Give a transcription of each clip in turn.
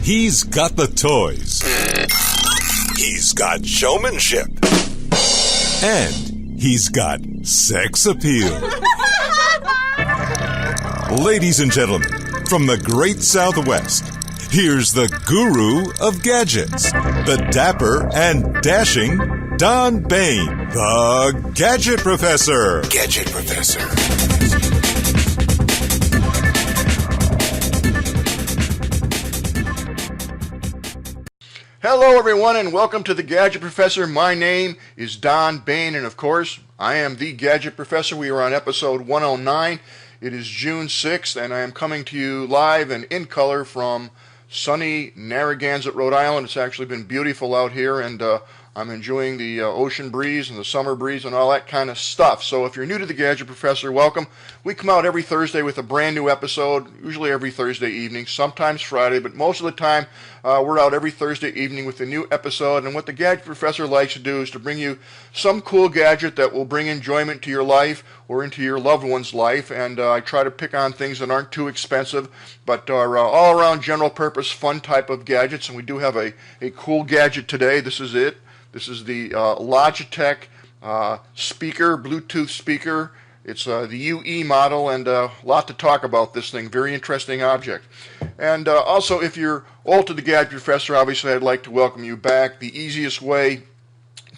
He's got the toys. He's got showmanship. And he's got sex appeal. Ladies and gentlemen, from the great Southwest, here's the guru of gadgets, the dapper and dashing Don Baine, the Gadget Professor. Gadget Professor. Hello everyone and welcome to the Gadget Professor. My name is Don Baine and of course I am the Gadget Professor. We are on episode 109. It is June 6th and I am coming to you live and in color from sunny Narragansett, Rhode Island. It's actually been beautiful out here and I'm enjoying the ocean breeze and the summer breeze and all that kind of stuff. So if you're new to the Gadget Professor, welcome. We come out every Thursday with a brand new episode, usually every Thursday evening, sometimes Friday, but most of the time we're out every Thursday evening with a new episode. And what the Gadget Professor likes to do is to bring you some cool gadget that will bring enjoyment to your life or into your loved one's life. And I try to pick on things that aren't too expensive, but are all-around general purpose, fun type of gadgets. And we do have a cool gadget today. This is it. This is the LogiTech Bluetooth speaker. It's the UE model, and a lot to talk about this thing. Very interesting object. And also, if you're old to the Gadget Professor, obviously I'd like to welcome you back. The easiest way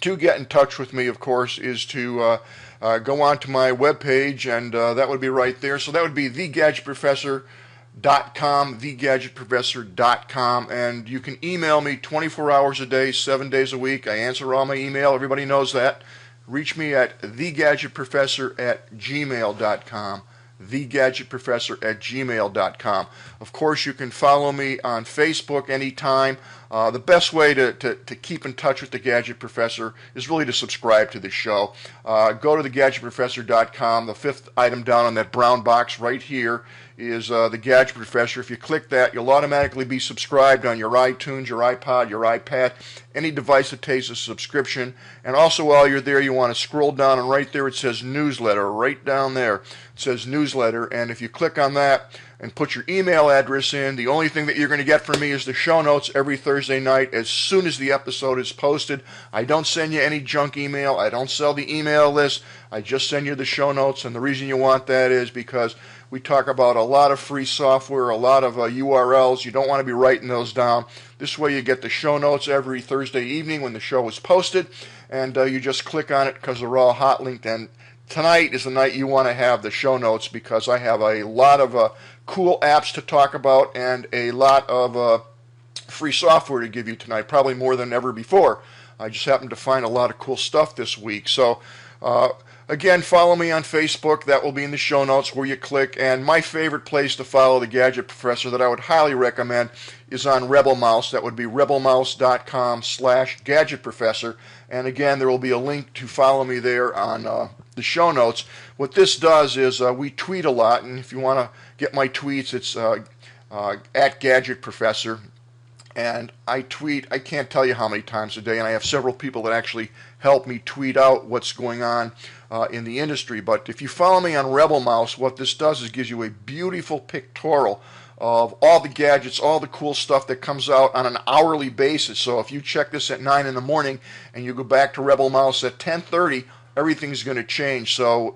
to get in touch with me, of course, is to go onto my webpage, and that would be right there. So that would be thegadgetprofessor.com, and you can email me 24 hours a day, 7 days a week. I answer all my email. Everybody knows that. Reach me at thegadgetprofessor@gmail.com. thegadgetprofessor@gmail.com. Of course, you can follow me on Facebook anytime. The best way to keep in touch with the Gadget Professor is really to subscribe to the show. Go to thegadgetprofessor.com. The fifth item down on that brown box right here is the Gadget Professor. If you click that, you'll automatically be subscribed on your iTunes, your iPod, your iPad, any device that takes a subscription. And also while you're there, you want to scroll down, and right there it says newsletter. Right down there it says newsletter, and if you click on that and put your email address in, the only thing that you're going to get from me is the show notes every Thursday night as soon as the episode is posted. I don't send you any junk email. I don't sell the email list. I just send you the show notes, and the reason you want that is because we talk about a lot of free software, a lot of URLs. You don't want to be writing those down. This way you get the show notes every Thursday evening when the show is posted, and you just click on it because they're all hot linked. And tonight is the night you want to have the show notes because I have a lot of cool apps to talk about and a lot of free software to give you tonight, probably more than ever before. I just happened to find a lot of cool stuff this week. So again, follow me on Facebook. That will be in the show notes where you click. And my favorite place to follow the Gadget Professor that I would highly recommend is on Rebel Mouse. That would be rebelmouse.com/Gadget Professor. And again, there will be a link to follow me there on the show notes. What this does is we tweet a lot, and if you want to get my tweets, it's at Gadget Professor. And I tweet, I can't tell you how many times a day, and I have several people that actually help me tweet out what's going on in the industry. But if you follow me on Rebel Mouse, what this does is gives you a beautiful pictorial of all the gadgets, all the cool stuff that comes out on an hourly basis. So if you check this at 9 in the morning and you go back to Rebel Mouse at 10:30, everything's going to change. So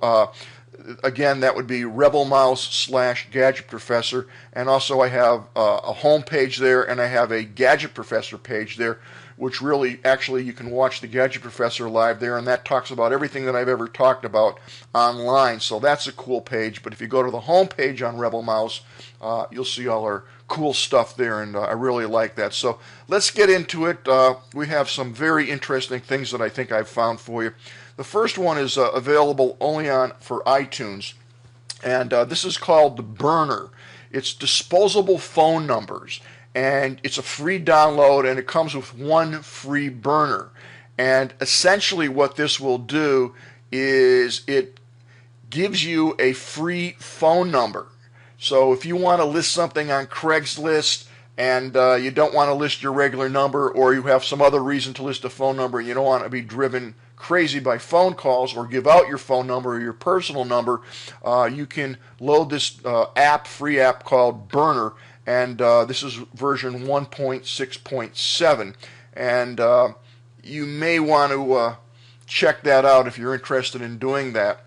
again, that would be Rebel Mouse/Gadget Professor. And also I have a home page there, and I have a Gadget Professor page there, which really, actually, you can watch the Gadget Professor live there, and that talks about everything that I've ever talked about online. So that's a cool page. But if you go to the home page on Rebel Mouse, you'll see all our cool stuff there, and I really like that. So let's get into it. We have some very interesting things that I think I've found for you. The first one is available only for iTunes, and this is called the Burner. It's disposable phone numbers, and it's a free download, and it comes with one free burner. And essentially what this will do is it gives you a free phone number. So if you want to list something on Craigslist and you don't want to list your regular number, or you have some other reason to list a phone number and you don't want to be driven crazy by phone calls or give out your phone number or your personal number, you can load this free app called Burner, and this is version 1.6.7, and you may want to check that out if you're interested in doing that.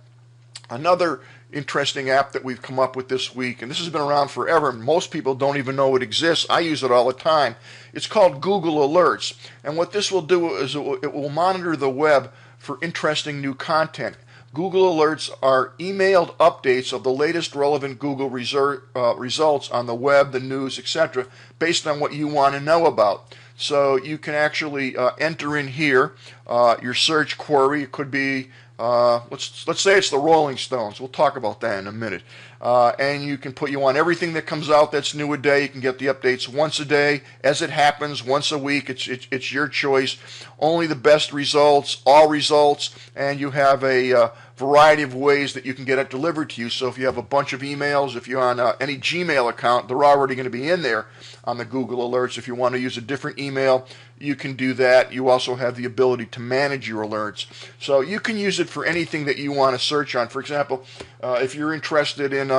Another interesting app that we've come up with this week, and this has been around forever, most people don't even know it exists. I use it all the time. It's called Google Alerts, and what this will do is it will monitor the web for interesting new content. Google Alerts are emailed updates of the latest relevant Google results on the web, the news, etc., based on what you want to know about. So you can actually enter in here your search query. It could be let's say it's the Rolling Stones. We'll talk about that in a minute. And you want everything that comes out that's new a day. You can get the updates once a day, as it happens, once a week. It's your choice. Only the best results, all results, and you have a variety of ways that you can get it delivered to you. So if you have a bunch of emails, if you're on any Gmail account, they're already going to be in there on the Google Alerts. If you want to use a different email, you can do that. You also have the ability to manage your alerts. So you can use it for anything that you want to search on. For example, if you're interested in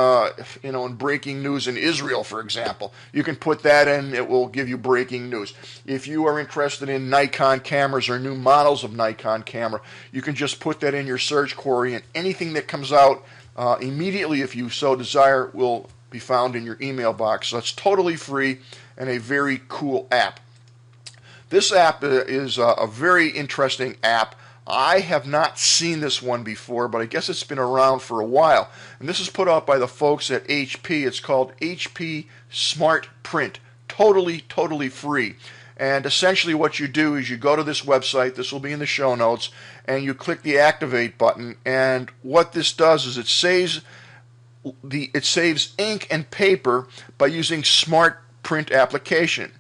in breaking news in Israel, for example, you can put that in. It will give you breaking news. If you are interested in Nikon cameras or new models of Nikon camera, you can just put that in your search query, and anything that comes out immediately, if you so desire, will be found in your email box. So it's totally free and a very cool app. This app is a very interesting app. I have not seen this one before, but I guess it's been around for a while. And this is put out by the folks at HP. It's called HP Smart Print. Totally free. And essentially what you do is you go to this website, this will be in the show notes, and you click the activate button. And what this does is it saves ink and paper by using Smart Print application.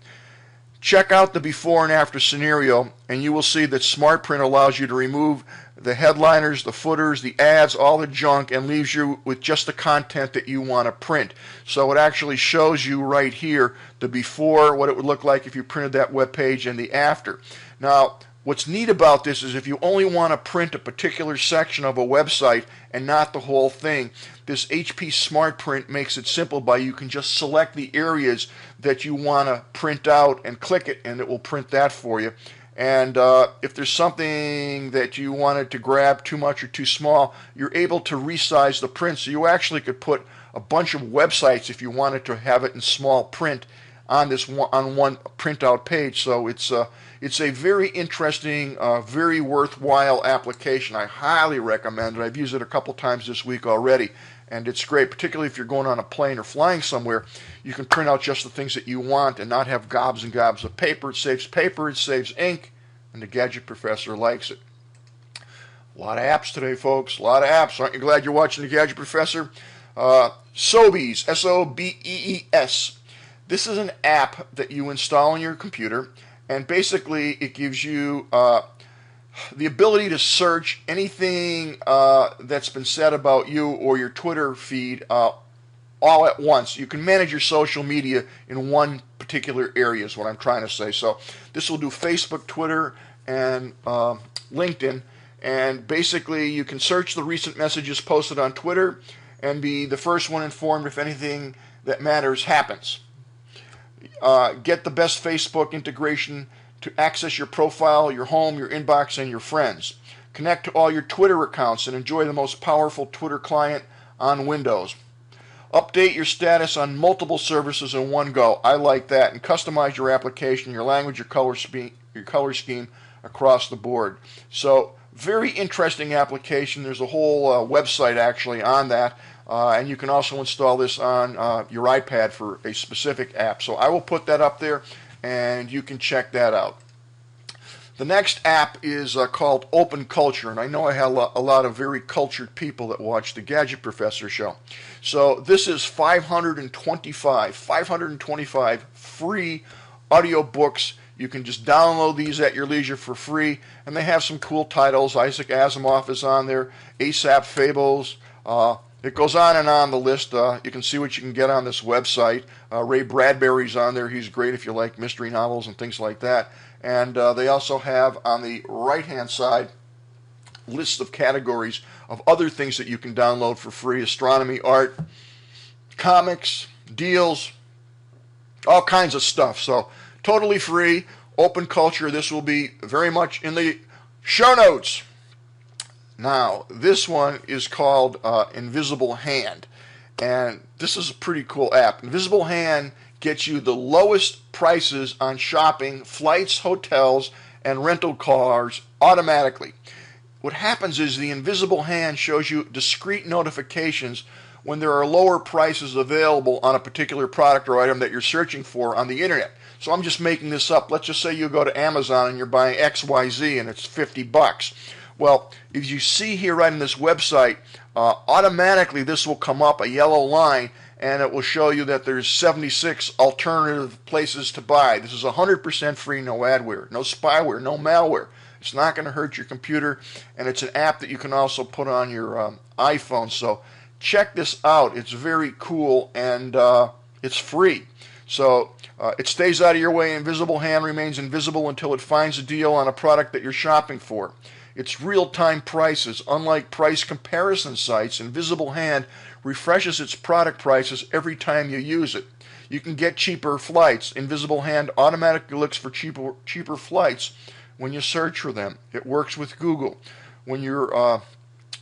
Check out the before and after scenario, and you will see that Smart Print allows you to remove the headliners, the footers, the ads, all the junk, and leaves you with just the content that you want to print. So it actually shows you right here the before, what it would look like if you printed that web page, and the after. Now, what's neat about this is if you only want to print a particular section of a website and not the whole thing, this HP Smart Print makes it simple by you can just select the areas that you want to print out and click it, and it will print that for you. And if there's something that you wanted to grab too much or too small, you're able to resize the print. So you actually could put a bunch of websites, if you wanted to have it in small print, on one printout page. So it's a very interesting, very worthwhile application. I highly recommend it. I've used it a couple times this week already, and it's great, particularly if you're going on a plane or flying somewhere. You can print out just the things that you want and not have gobs and gobs of paper. It saves ink, and the Gadget Professor likes it. A lot of apps today, folks. A lot of apps. Aren't you glad you're watching the Gadget Professor? Sobees, S-O-B-E-E-S. This is an app that you install on your computer, and basically it gives you the ability to search anything that's been said about you or your Twitter feed all at once. You can manage your social media in one particular area is what I'm trying to say. So this will do Facebook, Twitter, and LinkedIn, and basically you can search the recent messages posted on Twitter and be the first one informed if anything that matters happens. Get the best Facebook integration to access your profile, your home, your inbox, and your friends. Connect to all your Twitter accounts and enjoy the most powerful Twitter client on Windows. Update your status on multiple services in one go. I like that. And customize your application, your language, your color scheme across the board. So very interesting application. There's a whole website actually on that. And you can also install this on your iPad for a specific app. So I will put that up there, and you can check that out. The next app is called Open Culture, and I know I have a lot of very cultured people that watch the Gadget Professor show. So this is 525 free audiobooks. You can just download these at your leisure for free, and they have some cool titles. Isaac Asimov is on there, Aesop Fables. It goes on and on the list. You can see what you can get on this website. Ray Bradbury's on there. He's great if you like mystery novels and things like that. And they also have on the right-hand side lists of categories of other things that you can download for free: astronomy, art, comics, deals, all kinds of stuff. So totally free, open culture. This will be very much in the show notes. Now, this one is called Invisible Hand, and this is a pretty cool app. Invisible Hand gets you the lowest prices on shopping, flights, hotels, and rental cars automatically. What happens is the Invisible Hand shows you discrete notifications when there are lower prices available on a particular product or item that you're searching for on the internet. So I'm just making this up. Let's just say you go to Amazon and you're buying XYZ and it's $50. Well, if you see here right in this website, automatically this will come up, a yellow line, and it will show you that there's 76 alternative places to buy. This is 100% free, no adware, no spyware, no malware. It's not going to hurt your computer, and it's an app that you can also put on your iPhone. So check this out. It's very cool, and it's free. So it stays out of your way. Invisible Hand remains invisible until it finds a deal on a product that you're shopping for. It's real-time prices. Unlike price comparison sites, Invisible Hand refreshes its product prices every time you use it. You can get cheaper flights. Invisible Hand automatically looks for cheaper flights when you search for them. It works with Google. When you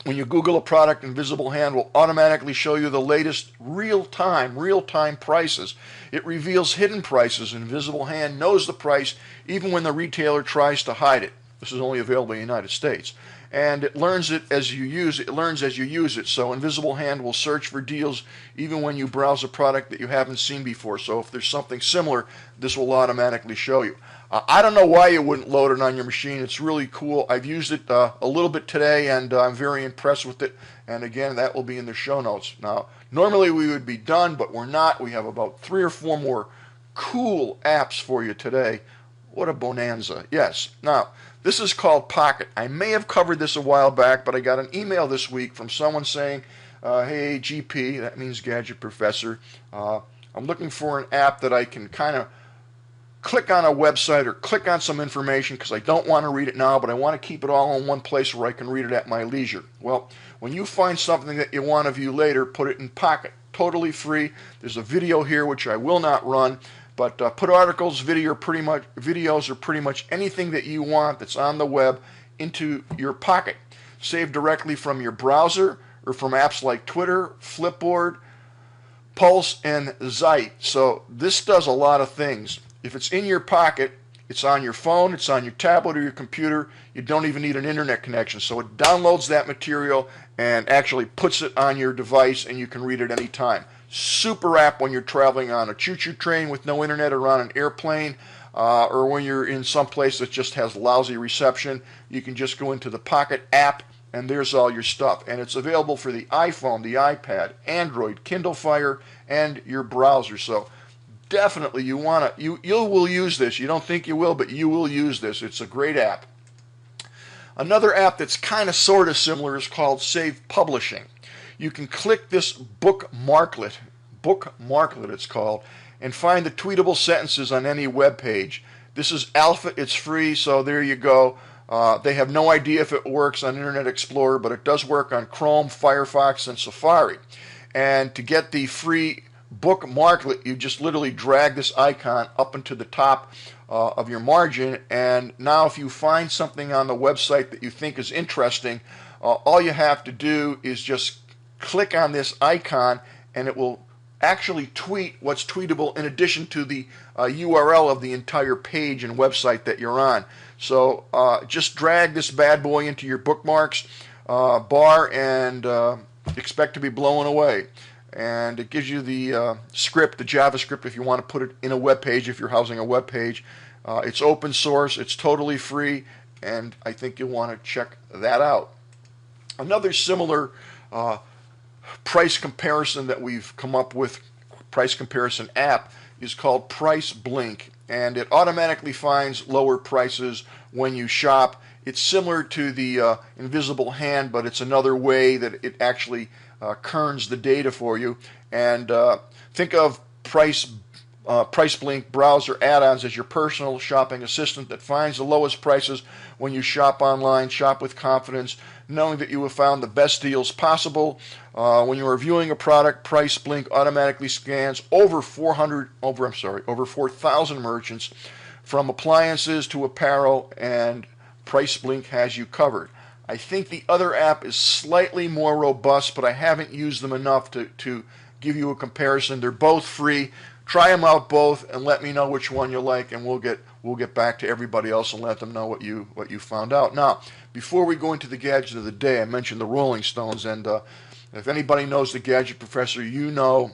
Google a product, Invisible Hand will automatically show you the latest real-time prices. It reveals hidden prices. Invisible Hand knows the price even when the retailer tries to hide it. This is only available in the United States. And it learns it as you use it. It learns as you use it. So Invisible Hand will search for deals even when you browse a product that you haven't seen before. So if there's something similar, this will automatically show you. I don't know why you wouldn't load it on your machine. It's really cool. I've used it a little bit today, and I'm very impressed with it. And again, that will be in the show notes. Now, normally we would be done, but we're not. We have about 3 or 4 more cool apps for you today. What a bonanza. Yes. Now, this is called Pocket. I may have covered this a while back, but I got an email this week from someone saying, hey, GP, that means Gadget Professor, I'm looking for an app that I can kind of click on a website or click on some information because I don't want to read it now, but I want to keep it all in one place where I can read it at my leisure. Well, when you find something that you want to view later, put it in Pocket. Totally free. There's a video here which I will not run. But put articles, videos, or pretty much anything that you want that's on the web into your Pocket. Save directly from your browser or from apps like Twitter, Flipboard, Pulse, and Zeit. So this does a lot of things. If it's in your Pocket, it's on your phone, it's on your tablet or your computer. You don't even need an internet connection. So it downloads that material and actually puts it on your device, and you can read it anytime. Super app when you're traveling on a choo-choo train with no internet or on an airplane, or when you're in some place that just has lousy reception. You can just go into the Pocket app, and there's all your stuff. And it's available for the iPhone, the iPad, Android, Kindle Fire, and your browser. So definitely you will use this. You don't think you will, but you will use this. It's a great app. Another app that's kind of sort of similar is called Save Publishing. You can click this bookmarklet it's called, and find the tweetable sentences on any web page. This is alpha, it's free, so there you go. They have no idea if it works on Internet Explorer, but it does work on Chrome, Firefox, and Safari. And to get the free bookmarklet, you just literally drag this icon up into the top of your margin, and now if you find something on the website that you think is interesting, all you have to do is just click on this icon, and it will actually tweet what's tweetable in addition to the URL of the entire page and website that you're on. So just drag this bad boy into your bookmarks bar and expect to be blown away. And it gives you the script, the JavaScript, if you want to put it in a web page, if you're housing a web page. It's open source, it's totally free, and I think you'll want to check that out. Another similar price comparison that we've come up with, price comparison app, is called Price Blink, and it automatically finds lower prices when you shop. It's similar to the Invisible Hand, but it's another way that it actually kerns the data for you. And think of Price Price Blink browser add-ons as your personal shopping assistant that finds the lowest prices when you shop online. Shop with confidence, knowing that you have found the best deals possible. When you are viewing a product, Price Blink automatically scans over 4,000 merchants, from appliances to apparel, and Price Blink has you covered. I think the other app is slightly more robust, but I haven't used them enough to give you a comparison. They're both free. Try them out both and let me know which one you like, and we'll get back to everybody else and let them know what you found out. Now, before we go into the gadget of the day, I mentioned the Rolling Stones, and if anybody knows the Gadget Professor, you know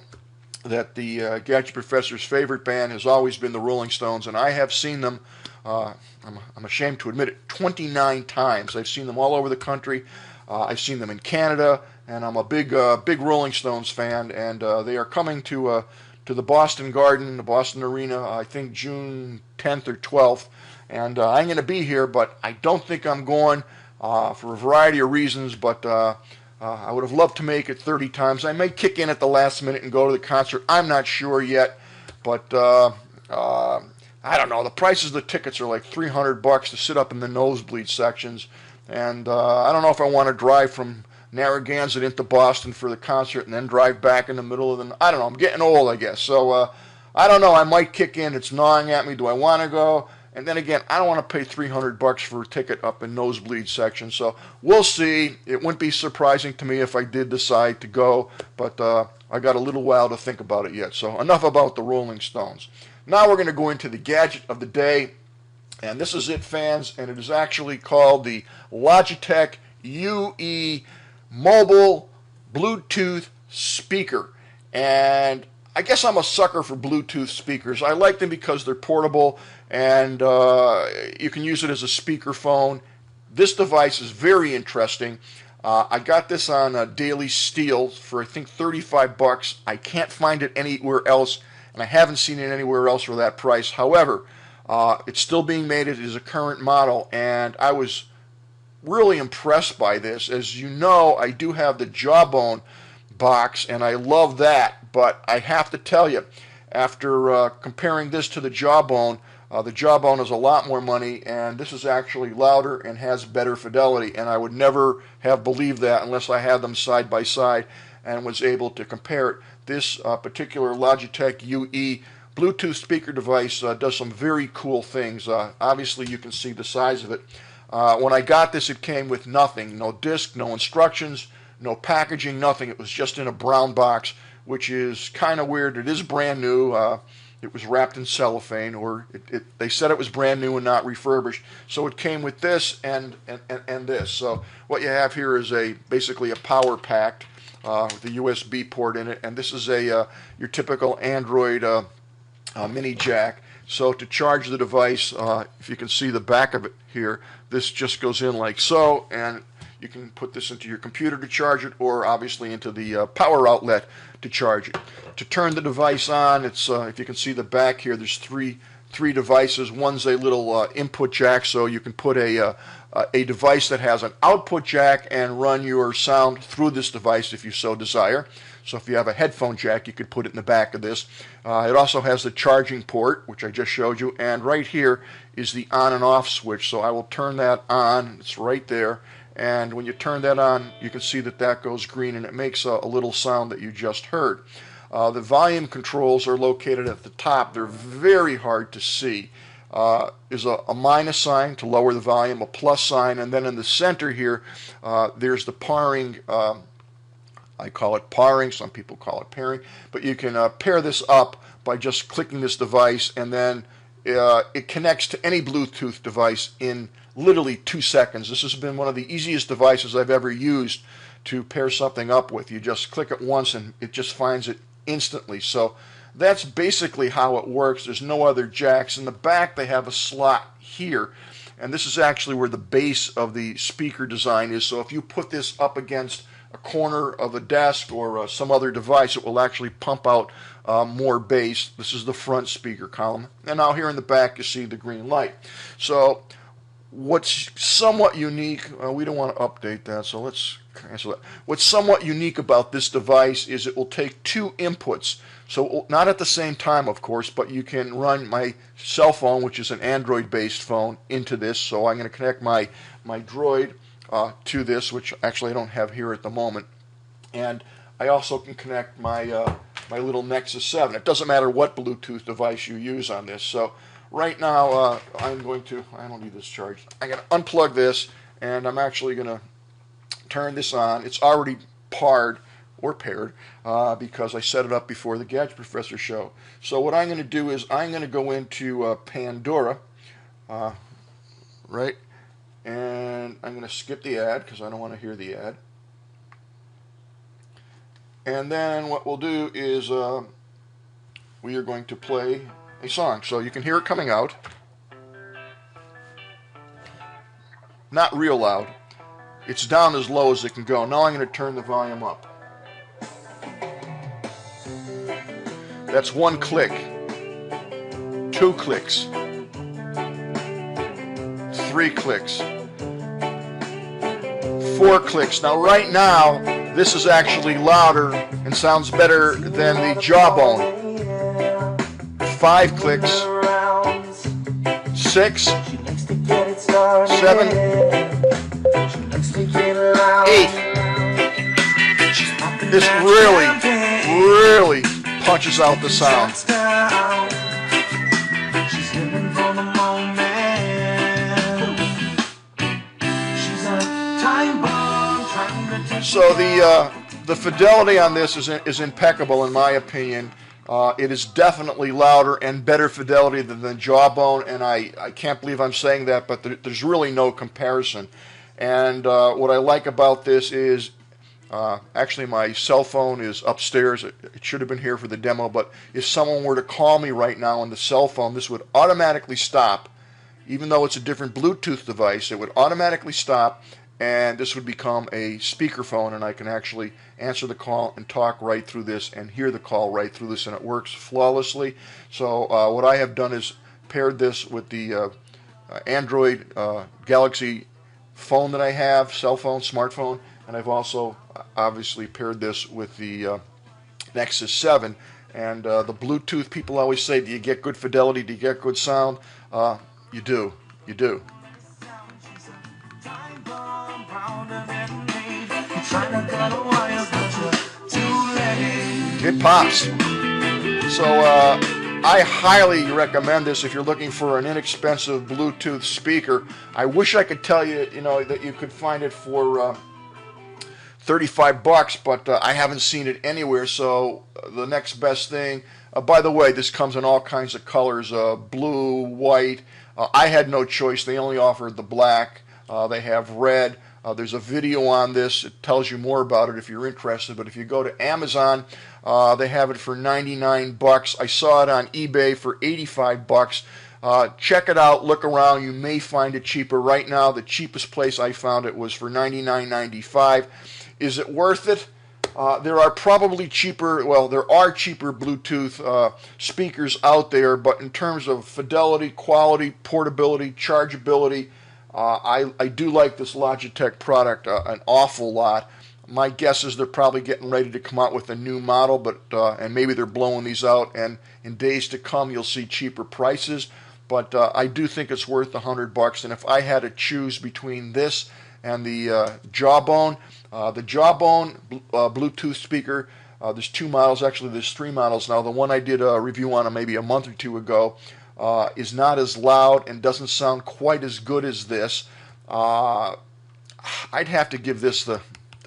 that the Gadget Professor's favorite band has always been the Rolling Stones, and I have seen them. I'm ashamed to admit it, 29 times. I've seen them all over the country. I've seen them in Canada, and I'm a big Rolling Stones fan, and they are coming to the Boston Garden, the Boston Arena, I think June 10th or 12th. And I'm going to be here, but I don't think I'm going for a variety of reasons, but I would have loved to make it 30 times. I may kick in at the last minute and go to the concert. I'm not sure yet, but I don't know. The prices of the tickets are like $300 to sit up in the nosebleed sections, and I don't know if I want to drive from Narragansett into Boston for the concert and then drive back in the middle of the... I don't know. I'm getting old, I guess. So I don't know. I might kick in. It's gnawing at me. Do I want to go? And then again, I don't want to pay $300 for a ticket up in nosebleed section. So we'll see. It wouldn't be surprising to me if I did decide to go, but I got a little while to think about it yet. So enough about the Rolling Stones. Now we're going to go into the gadget of the day, and this is it, fans, and it is actually called the LogiTech UE Mobile Bluetooth Speaker. And I guess I'm a sucker for Bluetooth speakers. I like them because they're portable, and you can use it as a speakerphone. This device is very interesting. I got this on Daily Steal for I think $35. I can't find it anywhere else, and I haven't seen it anywhere else for that price. However, it's still being made. It is a current model, and I was really impressed by this. As you know, I do have the Jawbone box, and I love that, but I have to tell you, after comparing this to the Jawbone is a lot more money, and this is actually louder and has better fidelity, and I would never have believed that unless I had them side by side and was able to compare it. This particular Logitech UE Bluetooth speaker device does some very cool things. Obviously, you can see the size of it. When I got this, it came with nothing, no disc, no instructions, no packaging, nothing. It was just in a brown box, which is kind of weird. It is brand new. It was wrapped in cellophane, or they said it was brand new and not refurbished. So it came with this and this. So what you have here is basically a power pack with a USB port in it, and this is your typical Android mini jack. So to charge the device, if you can see the back of it here, this just goes in like so, and you can put this into your computer to charge it, or obviously into the power outlet to charge it. To turn the device on, it's if you can see the back here, there's three devices. One's a little input jack, so you can put a device that has an output jack and run your sound through this device if you so desire. So if you have a headphone jack, you could put it in the back of this. It also has the charging port, which I just showed you, and right here is the on and off switch. So I will turn that on. It's right there. And when you turn that on, you can see that goes green, and it makes a little sound that you just heard. The volume controls are located at the top. They're very hard to see. There's a minus sign to lower the volume, a plus sign, and then in the center here, there's the pairing. I call it pairing, some people call it pairing, but you can pair this up by just clicking this device, and then it connects to any Bluetooth device in literally 2 seconds. This has been one of the easiest devices I've ever used to pair something up with. You just click it once and it just finds it instantly. So that's basically how it works. There's no other jacks. In the back they have a slot here, and this is actually where the base of the speaker design is. So if you put this up against a corner of a desk or some other device, it will actually pump out more bass. This is the front speaker column, and now here in the back you see the green light. So what's somewhat unique, we don't want to update that, so let's cancel that. What's somewhat unique about this device is it will take two inputs. So not at the same time, of course, but you can run my cell phone, which is an Android-based phone, into this. So I'm going to connect my Droid to this, which actually I don't have here at the moment. And I also can connect my my little Nexus 7. It doesn't matter what Bluetooth device you use on this. So right now I'm going to, I don't need this charged. I'm going to unplug this, and I'm actually going to turn this on. It's already paired because I set it up before the Gadget Professor show. So what I'm going to do is I'm going to go into Pandora, right, and I'm going to skip the ad because I don't want to hear the ad. And then what we'll do is we are going to play a song. So you can hear it coming out. Not real loud. It's down as low as it can go. Now I'm going to turn the volume up. That's one click. 2 clicks. 3 clicks. 4 clicks. Now right now, this is actually louder and sounds better than the Jawbone. 5 clicks. 6. 7. 8. This really punches out the sound. So the fidelity on this is impeccable in my opinion. It is definitely louder and better fidelity than the Jawbone, and I can't believe I'm saying that, but there's really no comparison. And what I like about this is actually my cell phone is upstairs. It should have been here for the demo, but if someone were to call me right now on the cell phone, this would automatically stop. Even though it's a different Bluetooth device, it would automatically stop, and this would become a speakerphone, and I can actually answer the call and talk right through this and hear the call right through this, and it works flawlessly. So what I have done is paired this with the Android Galaxy phone that I have, cell phone, smartphone, and I've also obviously paired this with the Nexus 7. And the Bluetooth, people always say, do you get good fidelity, do you get good sound? You do. It pops. So I highly recommend this if you're looking for an inexpensive Bluetooth speaker. I wish I could tell you, that you could find it for $35, but I haven't seen it anywhere. So the next best thing. By the way, this comes in all kinds of colors: blue, white. I had no choice. They only offered the black. They have red. There's a video on this. It tells you more about it if you're interested. But if you go to Amazon, they have it for $99. I saw it on eBay for $85. Check it out. Look around. You may find it cheaper. Right now, the cheapest place I found it was for $99.95. Is it worth it? There are probably cheaper, there are cheaper Bluetooth speakers out there, but in terms of fidelity, quality, portability, chargeability, I do like this LogiTech product an awful lot. My guess is they're probably getting ready to come out with a new model, but and maybe they're blowing these out, and in days to come you'll see cheaper prices. But I do think it's worth $100. And if I had to choose between this and the Jawbone Bluetooth speaker, there's 2 models. Actually, there's 3 models now. The one I did a review on maybe a month or 2 ago is not as loud and doesn't sound quite as good as this. I'd have to give this the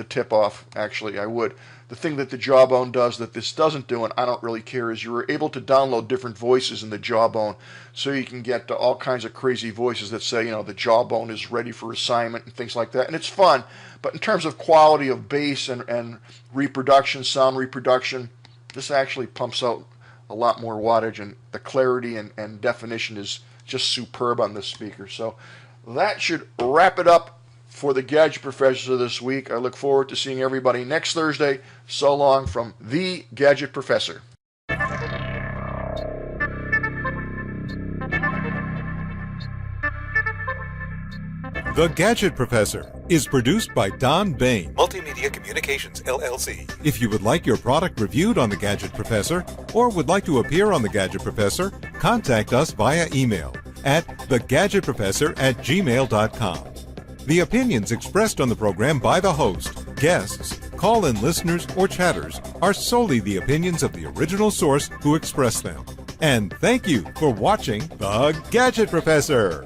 tip off. Actually, I would. The thing that the Jawbone does that this doesn't do, and I don't really care, is you're able to download different voices in the Jawbone, so you can get all kinds of crazy voices that say, the Jawbone is ready for assignment and things like that, and it's fun. But in terms of quality of bass and reproduction, sound reproduction, this actually pumps out a lot more wattage, and the clarity and definition is just superb on this speaker. So that should wrap it up for the Gadget Professor this week. I look forward to seeing everybody next Thursday. So long from the Gadget Professor. The Gadget Professor is produced by Don Baine, Multimedia Communications, LLC. If you would like your product reviewed on The Gadget Professor or would like to appear on The Gadget Professor, contact us via email at thegadgetprofessor@gmail.com. The opinions expressed on the program by the host, guests, call-in listeners, or chatters are solely the opinions of the original source who expressed them. And thank you for watching The Gadget Professor.